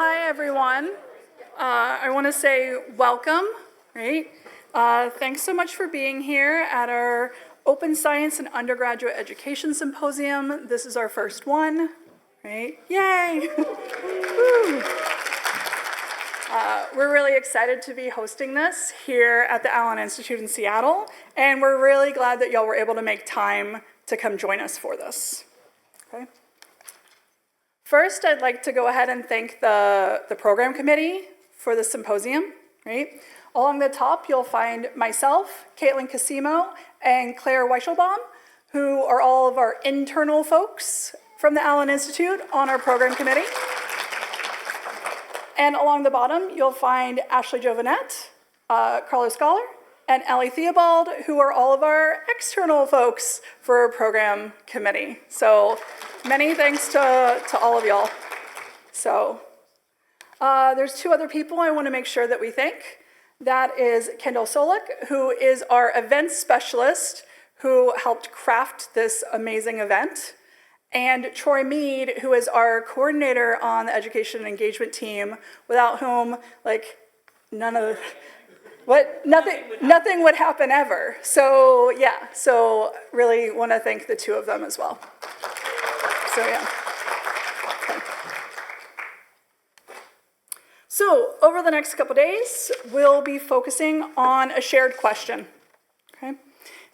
Hi, everyone. I want to say welcome, right? Thanks so much for being here at our Open Science and Undergraduate Education Symposium. This is our first one, right? Yay! Woo. We're really excited to be hosting this here at the Allen Institute in Seattle, and we're really glad that y'all were able to make time to come join us for this. Okay. First, I'd like to go ahead and thank the program committee for the symposium, right? Along the top, you'll find myself, Kaitlyn Casimo, and Claire Weichelbaum, who are all of our internal folks from the Allen Institute on our program committee. And along the bottom, you'll find Ashley Jovanette, Carlos Scholar, and Ellie Theobald, who are all of our external folks for our program committee. So many thanks to all of y'all. So there's two other people I want to make sure that we thank. That is Kendall Solik, who is our event specialist who helped craft this amazing event, and Troy Mead, who is our coordinator on the education and engagement team, without whom, nothing would happen ever. So yeah, so really want to thank the two of them as well. So yeah. Okay. So over the next couple days, we'll be focusing on a shared question. Okay?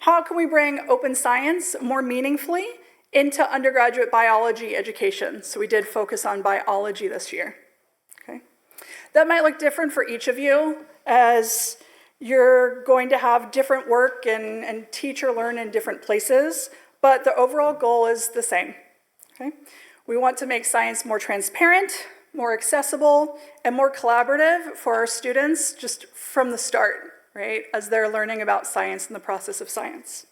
How can we bring open science more meaningfully into undergraduate biology education? So we did focus on biology this year. Okay? That might look different for each of you, as you're going to have different work and teach or learn in different places, but the overall goal is the same. Okay? We want to make science more transparent, more accessible, and more collaborative for our students just from the start, right, as they're learning about science and the process of science.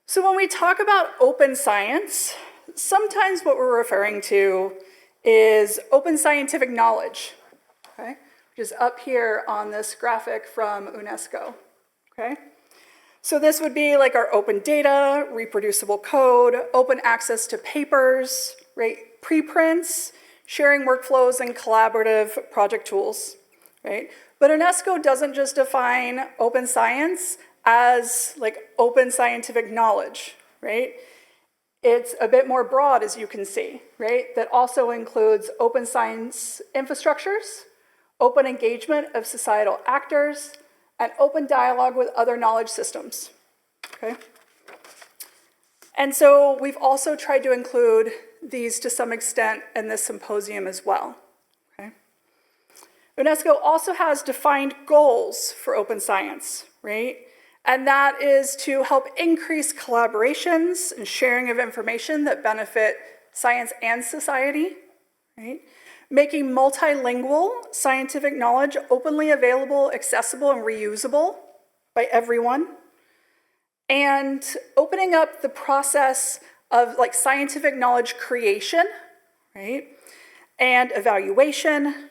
So when we talk about open science, sometimes what we're referring to is open scientific knowledge, okay? Which is up here on this graphic from UNESCO, okay? So this would be like our open data, reproducible code, open access to papers, right? Preprints, sharing workflows, and collaborative project tools, right? But UNESCO doesn't just define open science as like open scientific knowledge, right? It's a bit more broad, as you can see, right? That also includes open science infrastructures, open engagement of societal actors, and open dialogue with other knowledge systems, okay? And so we've also tried to include these to some extent in this symposium as well, okay? UNESCO also has defined goals for open science, right? And that is to help increase collaborations and sharing of information that benefit science and society, right? Making multilingual scientific knowledge openly available, accessible, and reusable by everyone. And opening up the process of like scientific knowledge creation, right? And evaluation,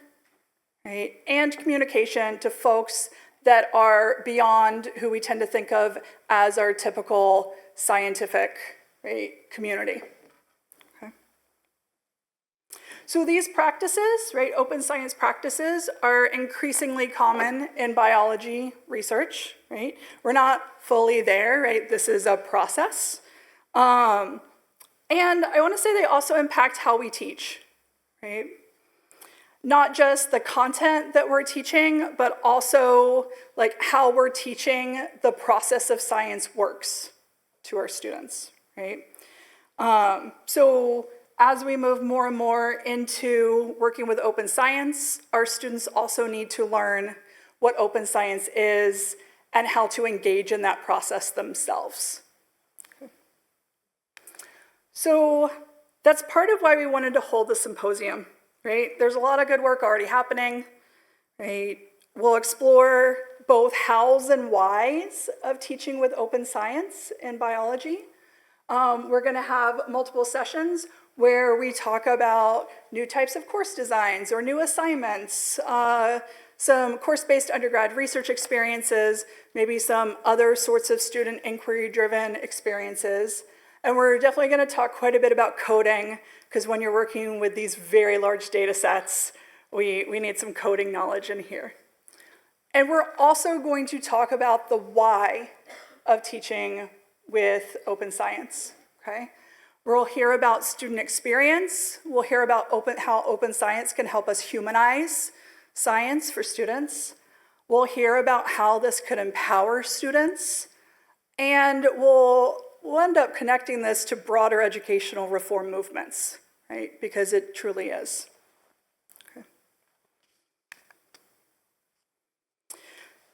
right? And communication to folks that are beyond who we tend to think of as our typical scientific, right, community. Okay. So these practices, right, open science practices, are increasingly common in biology research, right? We're not fully there, right? This is a process. And I want to say they also impact how we teach, right? Not just the content that we're teaching, but also like how we're teaching the process of science works to our students, right? So as we move more and more into working with open science, our students also need to learn what open science is and how to engage in that process themselves. Okay. So that's part of why we wanted to hold the symposium. Right? There's a lot of good work already happening, right? We'll explore both hows and whys of teaching with open science in biology. We're gonna have multiple sessions where we talk about new types of course designs or new assignments, some course-based undergrad research experiences, maybe some other sorts of student inquiry-driven experiences, And we're definitely going to talk quite a bit about coding, because when you're working with these very large data sets, we need some coding knowledge in here. And we're also going to talk about the why of teaching with open science, okay? We'll hear about student experience. We'll hear about how open science can help us humanize science for students. We'll hear about how this could empower students. And we'll end up connecting this to broader educational reform movements, right? Because it truly is. Okay.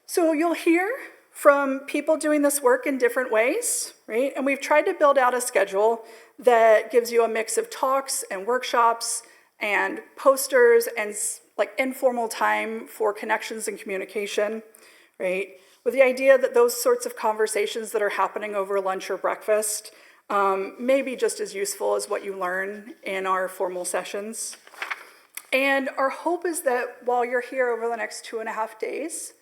So you'll hear from people doing this work in different ways, right? And we've tried to build out a schedule that gives you a mix of talks and workshops and posters and like informal time for connections and communication, right? With the idea that those sorts of conversations that are happening over lunch or breakfast may be just as useful as what you learn in our formal sessions. And our hope is that while you're here over the next 2.5 days,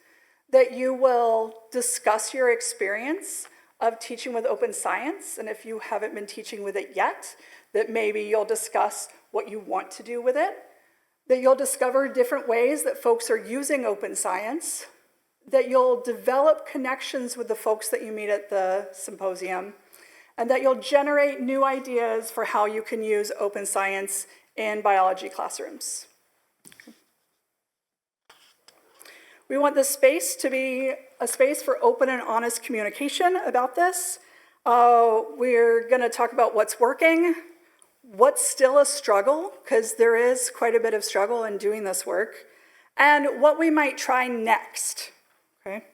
that you will discuss your experience of teaching with open science, and if you haven't been teaching with it yet, that maybe you'll discuss what you want to do with it, that you'll discover different ways that folks are using open science, that you'll develop connections with the folks that you meet at the symposium, and that you'll generate new ideas for how you can use open science in biology classrooms. We want this space to be a space for open and honest communication about this. We're going to talk about what's working, what's still a struggle, because there is quite a bit of struggle in doing this work, and what we might try next. Okay?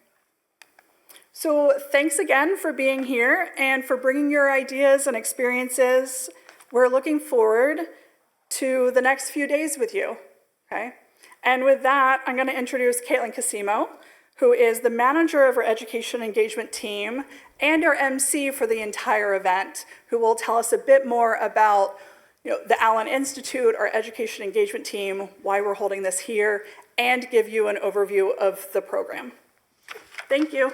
So thanks again for being here and for bringing your ideas and experiences. We're looking forward to the next few days with you. Okay? And with that, I'm going to introduce Kaitlyn Casimo, who is the manager of our education engagement team and our MC for the entire event, who will tell us a bit more about the Allen Institute, our education engagement team, why we're holding this here, and give you an overview of the program. Thank you.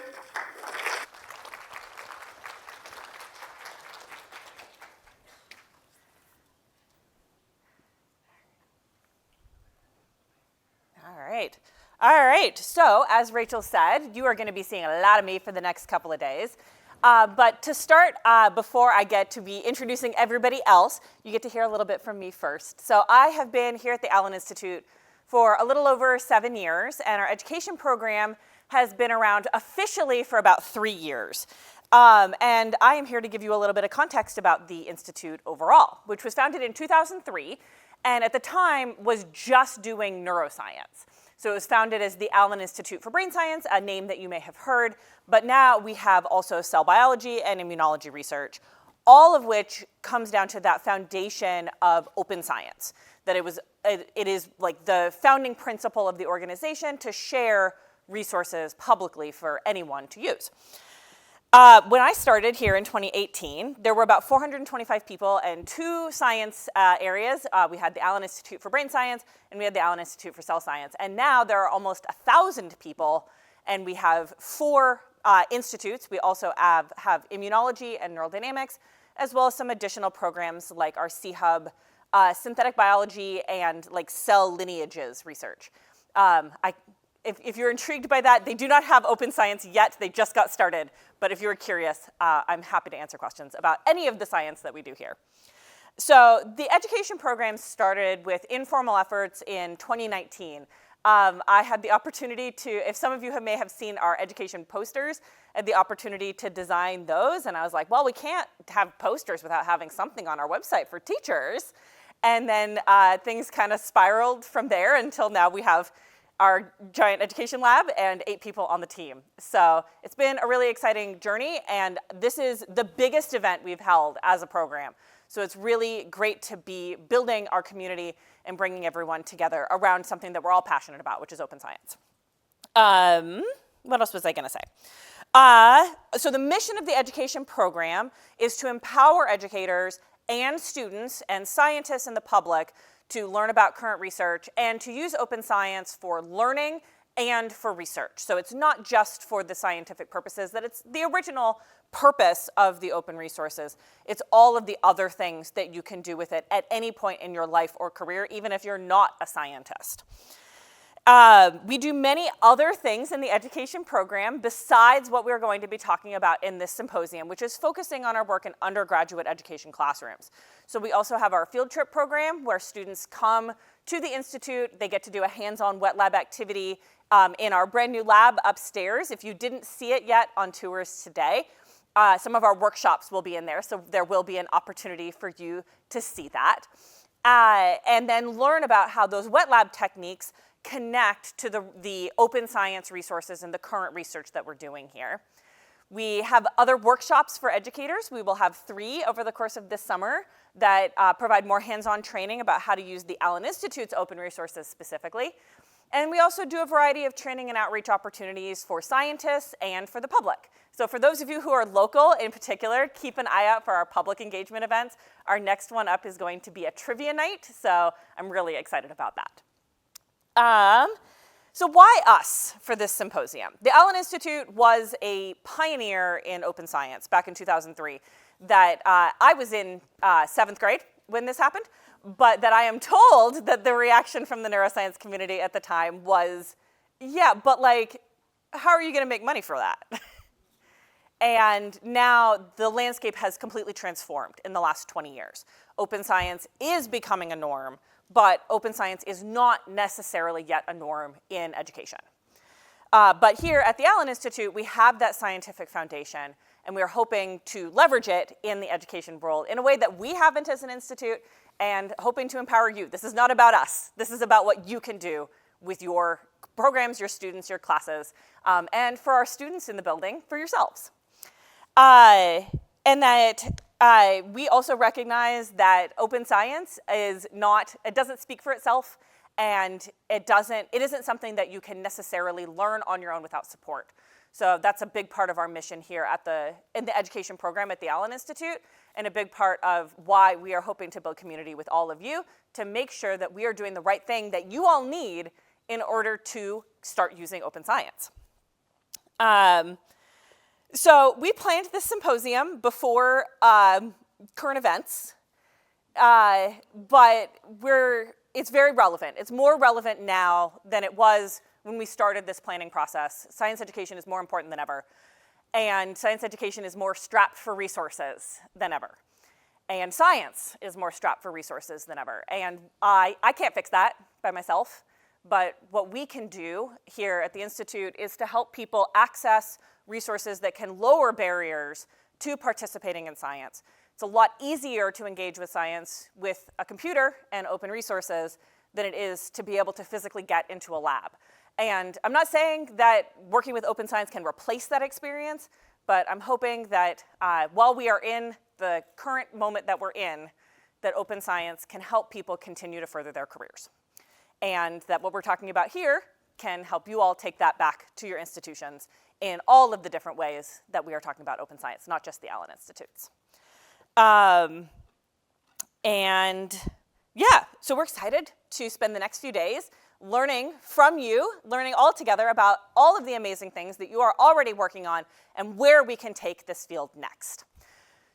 All right, so as Rachel said, you are going to be seeing a lot of me for the next couple of days. But to start, before I get to be introducing everybody else, you get to hear a little bit from me first. So I have been here at the Allen Institute for a little over 7 years, and our education program has been around officially for about 3 years. And I am here to give you a little bit of context about the Institute overall, which was founded in 2003, and at the time was just doing neuroscience. So it was founded as the Allen Institute for Brain Science, a name that you may have heard, but now we have also cell biology and immunology research, all of which comes down to that foundation of open science, that it is like the founding principle of the organization to share resources publicly for anyone to use. When I started here in 2018, there were about 425 people and 2 science areas. We had the Allen Institute for Brain Science and we had the Allen Institute for Cell Science. And now there are almost 1,000 people and we have 4 institutes. We also have immunology and neural dynamics, as well as some additional programs like our C-Hub, synthetic biology, and like cell lineages research. If you're intrigued by that, they do not have open science yet. They just got started. But if you're curious, I'm happy to answer questions about any of the science that we do here. So the education program started with informal efforts in 2019. I had the opportunity to, if some of you may have seen our education posters, I had the opportunity to design those. And I was like, well, we can't have posters without having something on our website for teachers. And then things kind of spiraled from there until now we have our giant education lab and 8 people on the team. So it's been a really exciting journey, and this is the biggest event we've held as a program. So it's really great to be building our community and bringing everyone together around something that we're all passionate about, which is open science. What else was I going to say? So the mission of the education program is to empower educators and students and scientists and the public to learn about current research and to use open science for learning and for research. So it's not just for the scientific purposes, that it's the original purpose of the open resources. It's all of the other things that you can do with it at any point in your life or career, even if you're not a scientist. We do many other things in the education program besides what we're going to be talking about in this symposium, which is focusing on our work in undergraduate education classrooms. So we also have our field trip program where students come to the Institute. They get to do a hands-on wet lab activity in our brand new lab upstairs. If you didn't see it yet on tours today, some of our workshops will be in there, so there will be an opportunity for you to see that. And then learn about how those wet lab techniques connect to the open science resources and the current research that we're doing here. We have other workshops for educators. We will have 3 over the course of this summer that provide more hands-on training about how to use the Allen Institute's open resources specifically. And we also do a variety of training and outreach opportunities for scientists and for the public. So for those of you who are local in particular, keep an eye out for our public engagement events. Our next one up is going to be a trivia night, so I'm really excited about that. So why us for this symposium? The Allen Institute was a pioneer in open science back in 2003 that I was in 7th grade when this happened, but that I am told that the reaction from the neuroscience community at the time was, yeah, but like, how are you going to make money for that? And now the landscape has completely transformed in the last 20 years. Open science is becoming a norm, but open science is not necessarily yet a norm in education. But here at the Allen Institute, we have that scientific foundation, and we're hoping to leverage it in the education world in a way that we haven't as an institute, and hoping to empower you. This is not about us. This is about what you can do with your programs, your students, your classes, and for our students in the building, for yourselves. And that we also recognize that open science is not, it doesn't speak for itself, and it isn't something that you can necessarily learn on your own without support. So that's a big part of our mission here in the education program at the Allen Institute, and a big part of why we are hoping to build community with all of you to make sure that we are doing the right thing that you all need in order to start using open science. So we planned this symposium before current events, but it's very relevant. It's more relevant now than it was when we started this planning process. Science education is more important than ever, and science education is more strapped for resources than ever. And science is more strapped for resources than ever. And I can't fix that by myself, but what we can do here at the Institute is to help people access resources that can lower barriers to participating in science. It's a lot easier to engage with science with a computer and open resources than it is to be able to physically get into a lab. And I'm not saying that working with open science can replace that experience, but I'm hoping that while we are in the current moment that we're in, that open science can help people continue to further their careers. And that what we're talking about here can help you all take that back to your institutions in all of the different ways that we are talking about open science, not just the Allen Institutes. And yeah, so we're excited to spend the next few days learning from you, learning all together about all of the amazing things that you are already working on and where we can take this field next.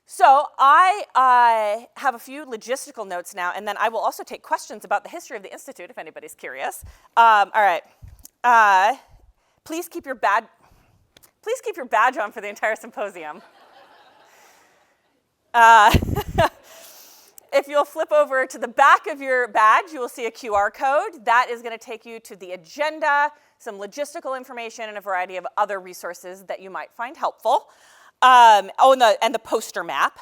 So I have a few logistical notes now, and then I will also take questions about the history of the Institute if anybody's curious. All right. Please keep your badge on for the entire symposium. If you'll flip over to the back of your badge, you will see a QR code. That is going to take you to the agenda, some logistical information, and a variety of other resources that you might find helpful. And the poster map.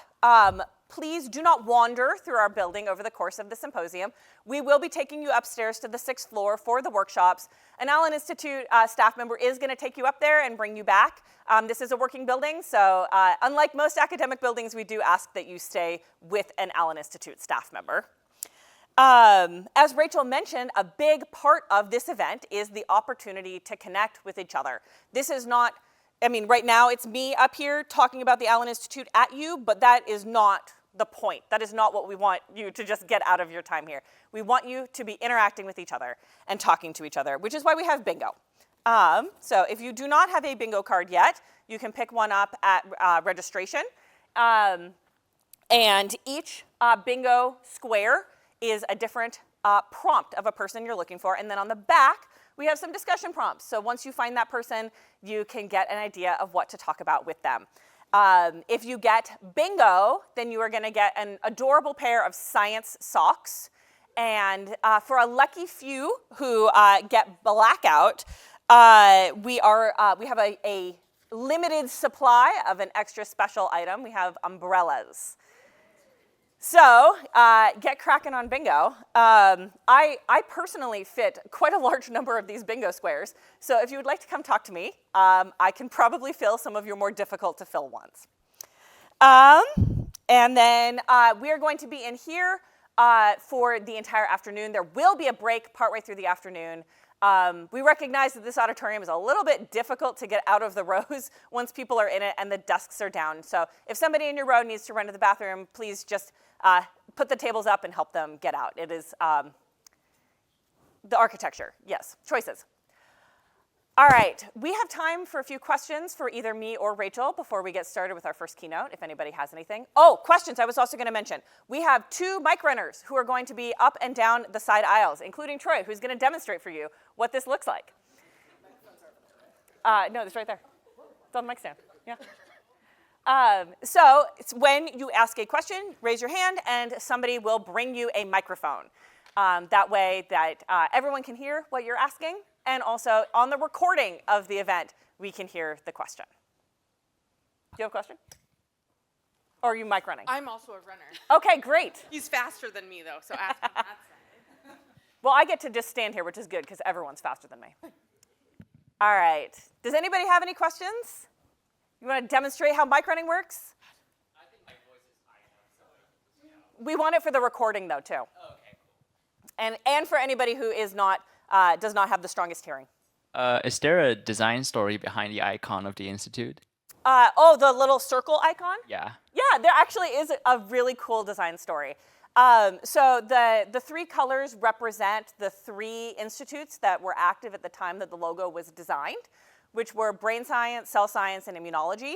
Please do not wander through our building over the course of the symposium. We will be taking you upstairs to the 6th floor for the workshops. An Allen Institute staff member is going to take you up there and bring you back. This is a working building, so unlike most academic buildings, we do ask that you stay with an Allen Institute staff member. As Rachel mentioned, a big part of this event is the opportunity to connect with each other. This is not, right now it's me up here talking about the Allen Institute at you, but that is not the point. That is not what we want you to just get out of your time here. We want you to be interacting with each other and talking to each other, which is why we have bingo. So if you do not have a bingo card yet, you can pick one up at registration. And each bingo square is a different prompt of a person you're looking for. And then on the back, we have some discussion prompts. So once you find that person, you can get an idea of what to talk about with them. If you get bingo, then you are going to get an adorable pair of science socks. And for a lucky few who get blackout, we have a limited supply of an extra special item. We have umbrellas. So get cracking on bingo. I personally fit quite a large number of these bingo squares. So if you would like to come talk to me, I can probably fill some of your more difficult to fill ones. And then we are going to be in here for the entire afternoon. There will be a break partway through the afternoon. We recognize that this auditorium is a little bit difficult to get out of the rows once people are in it and the desks are down. So if somebody in your row needs to run to the bathroom, please just put the tables up and help them get out. It is the architecture, yes, choices. All right, we have time for a few questions for either me or Rachel before we get started with our first keynote, if anybody has anything. Oh, questions, I was also going to mention. We have 2 mic runners who are going to be up and down the side aisles, including Troy, who's going to demonstrate for you what this looks like. No, it's right there. It's on the mic stand, yeah. So it's when you ask a question, raise your hand, and somebody will bring you a microphone. That way that everyone can hear what you're asking. And also, on the recording of the event, we can hear the question. Do you have a question? Or are you mic running? I'm also a runner. Okay, great. He's faster than me, though, so ask him that side. Well, I get to just stand here, which is good, because everyone's faster than me. All right. Does anybody have any questions? You want to demonstrate how mic running works? I think my voice is high enough, so We want it for the recording, though, too. Oh, okay, cool. And for anybody who is not, does not have the strongest hearing. Is there a design story behind the icon of the Institute? Oh, the little circle icon? Yeah. Yeah, there actually is a really cool design story. So the 3 colors represent the 3 institutes that were active at the time that the logo was designed, which were brain science, cell science, and immunology.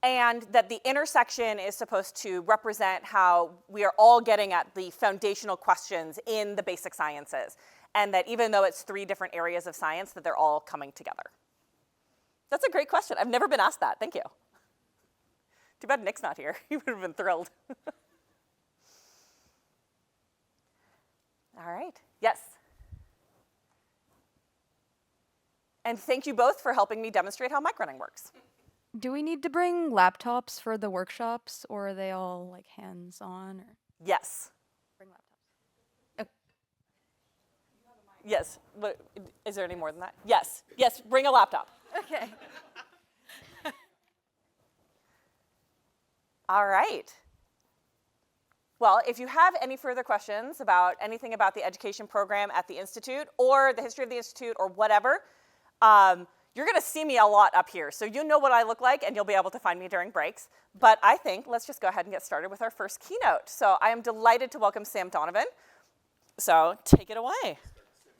And that the intersection is supposed to represent how we are all getting at the foundational questions in the basic sciences. And that even though it's 3 different areas of science, that they're all coming together. That's a great question. I've never been asked that. Thank you. Too bad Nick's not here. He would have been thrilled. All right. Yes. And thank you both for helping me demonstrate how mic running works. Do we need to bring laptops for the workshops, or are they all like hands-on? Or Yes. bring laptops. Okay. Yes. But is there any more than that? Yes. Yes. Bring a laptop. Okay. All right. Well, if you have any further questions about anything about the education program at the Institute or the history of the Institute or whatever, you're going to see me a lot up here. So you know what I look like, and you'll be able to find me during breaks. But I think let's just go ahead and get started with our first keynote. So I am delighted to welcome Sam Donovan. So take it away.